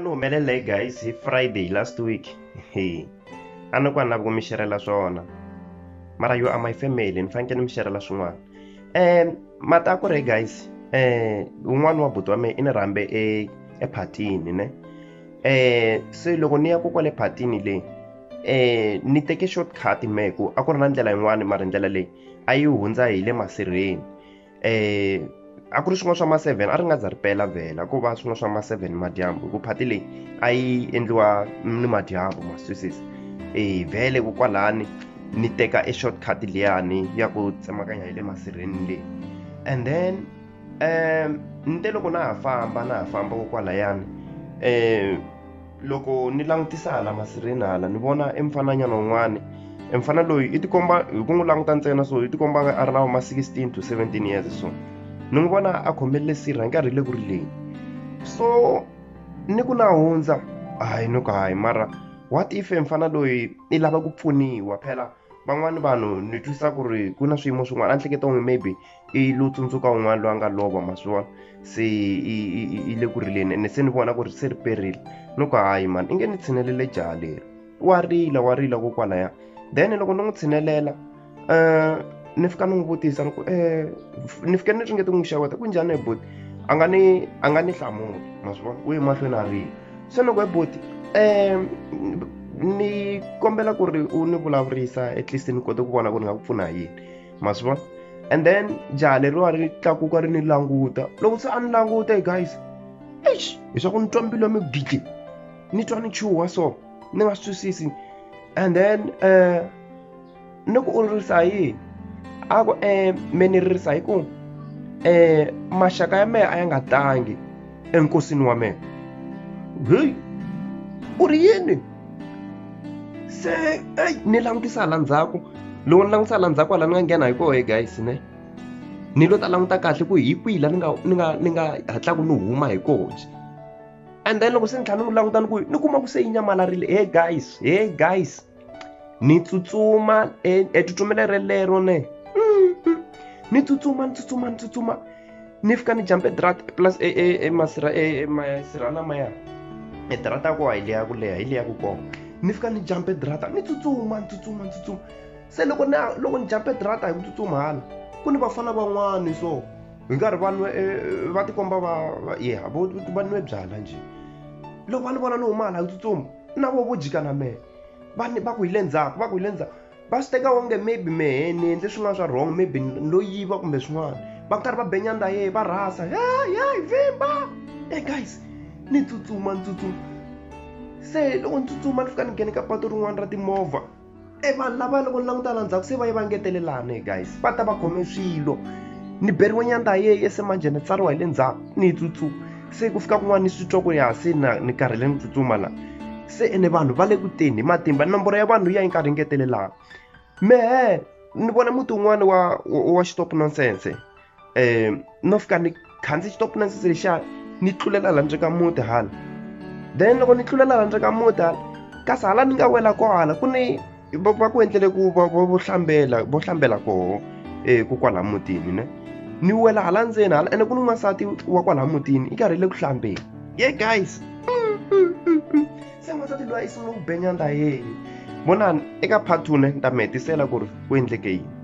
Humelele guys hi Friday last week. Hey. A ni kwani lava ku mi xerhela swona. Mara yo my family ni fanekele mi xerhela swin'wana. Mata ku ri guys, un'wana wa buti wa mina i ni rhambe ephatini ne. Se loko ni ya ko kwale phatini leyi, ni teke shortcut meku a ku ri na ndlela yin'wana mara ndlela leyi a yi hundza hi le masirheni. A ku ri swin'wana swa ma-7 a ri nga za ri pela vhela ku va swin'wana swa ma-7 madyambu ku phati leyi a yi endliwa ni madyambu ma swisisa. Vhele ku kwalani ni teka shortcut liyani ya ku tsemakanya hi le masirheni leyi, and then ni te loko na ha famba ko kwalayani, loko ni langutisa hala masirheni hala ni vona emfananyana wun'wani. Mfana loyi i tikomba hi ku n'wi languta ntsena so i tikomba a ri na ma 16 to 17 years so ni n'wi vona a khomelele sirha hi nkarhi le ku ri leyi. So ni ku na hundza ni ku hayi mara what if mfana loyi i lava ku pfuniwa phela van'wani vanhu ni twisa ku ri ku na swiyimo swin'wana a nhleketa onge maybe i lo tsundzuka un'wana loyi a nga lova ma swi vona se i le ku rileni ene se ni vona ku ri se ri perile. Ni ku hayi mani i nge ni tshinelele jaha leri wa rila ko kwalaya. Then loko ni n'wi tshinelela ni fika ni n'wi vutisa ni ku ni fike ni ringete ku n'wi xeweta ku njhani buti a nga ni hlamuli ma swi vona u ye mahlweni a rila. Se ni ku buti ni kombela ku ri u ni vulavurisa at least ni kota ku vona ku ni nga ku pfuna hi yini ma swi vona. And then jaha leriwa ri tlakuka ri ni languta loko se a ni languta guys, leswaku ni twa mbilu ya mi gidi ni twa ni chuha so ni nga swi twisisi. And then ni ku u ririsa hi yini a ku me ni ririsa hi ku maxaka ya mehe a ya nga tangi enkosini wa mehe. Hey, u ri yini se ni langutisa hala ndzhaku loko ni langutisa hala ndzhaku hala ni nga nghena hi koho guys ne ni lo ta languta kahle ku hi kwihi la ni nga hatlaku ni huma hi koho. And then loko se ni tlhela ni n'wi languta ni ku ni kuma ku se yi nyamalarile. Hey guys ni tsutsuma tsutsumele relero ne ni tsutsuma ni fika ni jump drat plus masirha lamaya drata ko hi leya ku leha hi leya ku koma ni fika ni jump drata ni tsutsuma. Se loko ni jump drata hi ku tsutsuma hala ku ni vafana van'wani so hi nkarhi vanhu va tikomba va nwe byala njhe. Loko va ni vona ni huma hala hi tsutsuma na vo jika na mehe va ku hi le ndzhaku va swi teka wonge maybe mehe ni endle swin'wana swa wrong maybe lo yiva kumbe swin'wana va karhi va benyanda ye va rhasa hi vhimba. Guys ni tsutsuma se loko ni tsutsuma ni fika ni nghene ka patu rin'wana ra timovha vanhu lava loko ni languta la ndzhaku se va yi va ngetelelani guys va ta va khome swilo ni beriwe nyanda ye se manjhe ni tsariwa hi le ndzhaku ni tsutsuma. Se ku fika kun'wana ni swi twa ku ri se ni karhele ni tsutsuma la se ene vanhu va le ku teni hi matimba nomboro ya vanhu ya yi nkarhi ngetelelana. Mehe ni vona muti wun'wana wa stop nonsense no fika ni khandziya stop nonsense lexiya ni tlulela hala ndzeni ka muti hala. Then loko ni tlulela hala ndzeni ka muti hala kasi hala ni nga wela ko hala ku ni va ku endlele ku vo hlambela koho ku kwala mutini ne ni wela hala ndzeni hala ene ku ni n'wansati wa kwala mutini i karhele ku hlambeni. Guys se n'wansati loyi i sungule ku benyanda yeni vonani eka part 2 ne ni ta mi hetisela ku ri ku endleke yini.